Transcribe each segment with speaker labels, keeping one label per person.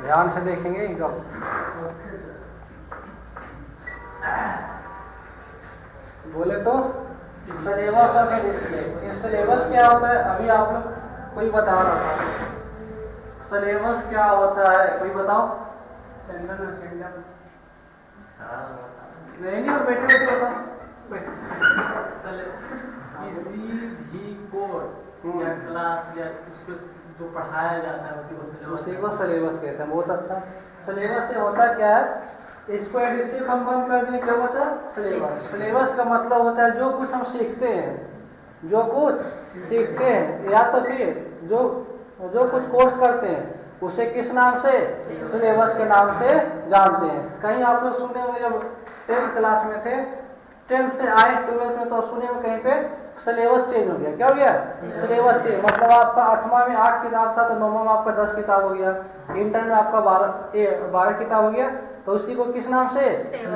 Speaker 1: ध्यान से देखेंगे एकदम। बोले तो सिलेबस और एडिशियन। ये सिलेबस क्या होता है अभी आप लोग कोई बता रहा था। सिलेबस क्या होता है कोई बताओ।
Speaker 2: चंदन और चंदन
Speaker 1: नहीं और बैठे बैठे बताओ।
Speaker 2: किसी भी कोर्स या क्लास या उसको जो पढ़ाया जाता है
Speaker 1: उसी को सिलेबस कहते हैं। बहुत अच्छा। सिलेबस से होता क्या है, इसको एडिशन हम बंद कर दें, क्या होता है सिलेबस। सिलेबस का मतलब होता है जो कुछ हम सीखते हैं, जो कुछ सीखते हैं या तो फिर जो कुछ कोर्स करते हैं उसे किस नाम से, सिलेबस के नाम से जानते हैं। कहीं आप लोग सुने होंगे जब 10th क्लास में थे, 10th से आए 12th में तो सुने हो कहीं पे सिलेबस चेंज हो गया। क्या हो गया सिलेबस चेंज। मतलब आपका 8वां में 8 किताब था तो 9वां में आपका 10 किताब हो गया, इंटर में आपका 12 किताब हो गया। तो उसी को किस नाम से,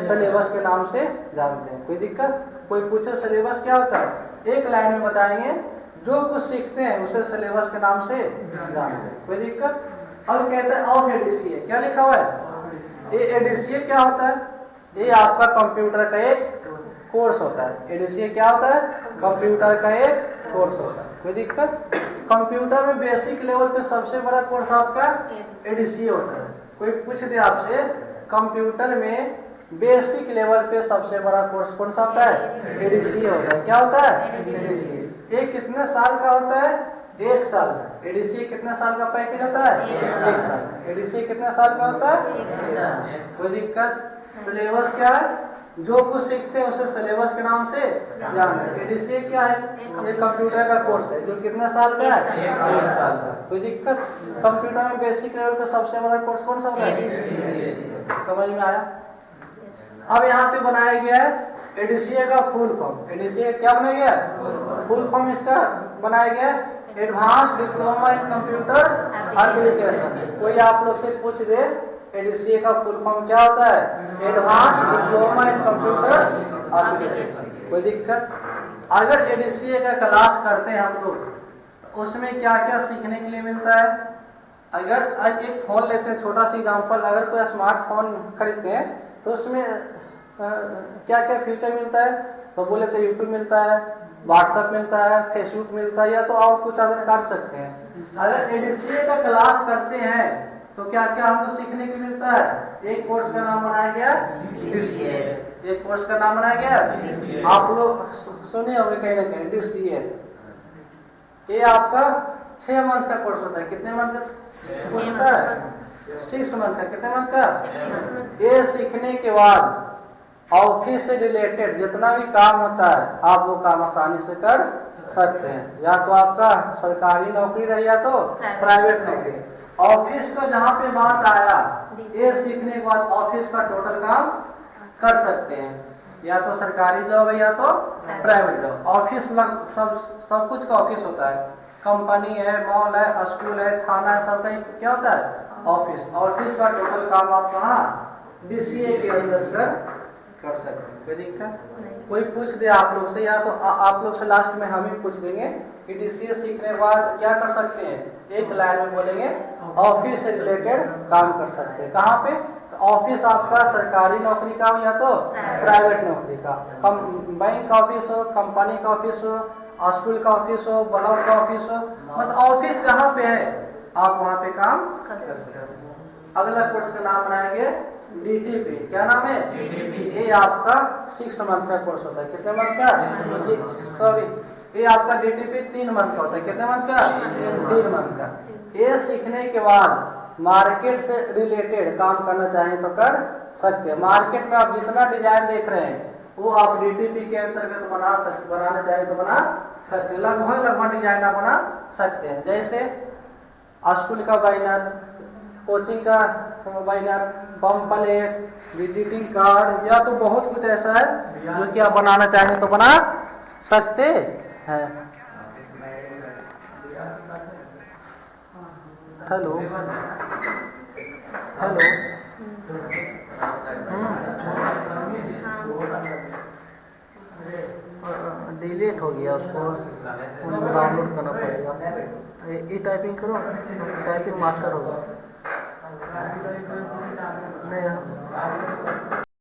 Speaker 1: सिलेबस के नाम से जानते हैं। कोई दिक्कत। कोई पूछे सिलेबस क्या होता है, एक लाइन में बताएंगे जो कुछ सीखते हैं उसे सिलेबस के नाम से जानते हैं। कोई दिक्कत। अब कहते हैं ऑफ एडीसीए, क्या लिखा हुआ है। ये एडीसीए क्या होता है, ये आपका कंप्यूटर का एक कोर्स होता है। एडीसीए क्या होता है, कंप्यूटर का एक कोर्स होता है। कोई दिक्कत। कंप्यूटर में बेसिक लेवल पे सबसे बड़ा कोर्स आपका एडीसीए होता है। कोई पूछ दे आपसे कंप्यूटर में बेसिक लेवल पे सबसे बड़ा कोर्स कौन सा होता है, एडीसीए होता है। क्या होता है एडीसीए। ये कितने साल का होता है, 1 साल का। एडीसीए कितने साल का पैकेज होता है, 1 साल। एडीसीए कितने साल का होता है, 1 साल। कोई दिक्कत। सिलेबस क्या है, जो कुछ सीखते हैं उसे सिलेबस के नाम से जानते हैं। एडीसीए क्या है, ये कंप्यूटर का कोर्स है जो कितने साल का है, 1 साल का। कोई दिक्कत। कंप्यूटर में बेसिक लेवल पे सबसे बड़ा कोर्स कौन सा होता है, समझ में आया। अब यहाँ पे बनाया गया है एडीसीए का फुल फॉर्म। एडीसीए क्या बनाया गया, फुल फॉर्म इसका बनाया गया advance diploma in computer application. कोई आप लोग से पूछ दे एडीसीए का फुल फॉर्म क्या होता है, advance diploma in computer application. कोई दिक्कत। अगर एडीसीए का क्लास करते हैं हम लोग तो उसमें क्या क्या सीखने के लिए मिलता है। अगर एक फोन लेते हैं, छोटा सा एग्जांपल, अगर कोई स्मार्टफोन खरीदते हैं तो उसमें क्या क्या फीचर मिलता है, तो बोले तो यूट्यूब मिलता है, व्हाट्सएप मिलता है, फेसबुक मिलता है, या तो और कुछ अगर कर सकते हैं। अगर एडीसीए का क्लास करते हैं तो क्या क्या हमको सीखने को मिलता है। एक कोर्स का नाम बनाया गया डीसीए, एक कोर्स का नाम बनाया गया, आप लोग सुने होंगे कहीं ना कहीं डीसीए। ये आपका 6 मंथ का कोर्स होता है। कितने मंथ का कोर्स होता है, 6 मंथ का। कितने मंथ का। ये सीखने के बाद ऑफिस से रिलेटेड जितना भी काम होता है आप वो काम आसानी से कर सकते हैं। या तो आपका सरकारी नौकरी रही या तो प्राइवेट नौकरी। ऑफिस का जहाँ पे बात आया, ये सीखने के बाद ऑफिस का टोटल काम कर सकते हैं, या तो सरकारी जॉब है या तो प्राइवेट जॉब। ऑफिस सब कुछ का ऑफिस होता है। कंपनी है, मॉल है, स्कूल है, थाना है, सब का क्या होता है ऑफिस। ऑफिस का टोटल काम आप कहाँ डीसीए के अंदर कर सकते हैं। कोई दिक्कत। कोई पूछ दे आप लोग से, या तो आप लोग से लास्ट में हम ही पूछ देंगे कि डीसीए सीखने के बाद क्या कर सकते हैं, एक लाइन में बोलेंगे ऑफिस से रिलेटेड काम कर सकते हैं। कहाँ पे, तो ऑफिस आपका सरकारी नौकरी का हो या तो प्राइवेट नौकरी का, बैंक का ऑफिस हो, कंपनी का ऑफिस हो, स्कूल का ऑफिस हो, ब्लॉक का ऑफिस हो, मतलब ऑफिस जहाँ पे है आप वहाँ पे काम कर सकते हैं। अगला कोर्स का नाम बनाएंगे डीटीपी। क्या नाम है, डीटीपी। ये आपका 6 मंथ का कोर्स होता है। कितने मंथ का, ये आपका डीटीपी 3 मंथ का होता है। कितने मंथ का, 3 मंथ का। ये सीखने के बाद मार्केट से रिलेटेड काम करना चाहें तो कर सकते हैं। मार्केट में आप जितना डिजाइन देख रहे हैं वो आप डीटीपी के अंतर्गत बनाना चाहें तो बना सकते हैं। लगभग डिजाइन आप बना सकते हैं। जैसे स्कूल का बैनर, कोचिंग का बैनर, पंपलेट, विजिटिंग कार्ड, या तो बहुत कुछ ऐसा है जो कि आप बनाना चाहें तो बना सकते हैं। हेलो हेलो, डिलीट हो गया, उसको डाउनलोड करना पड़ेगा। ई टाइपिंग करो, टाइपिंग मास्टर होगा। नहीं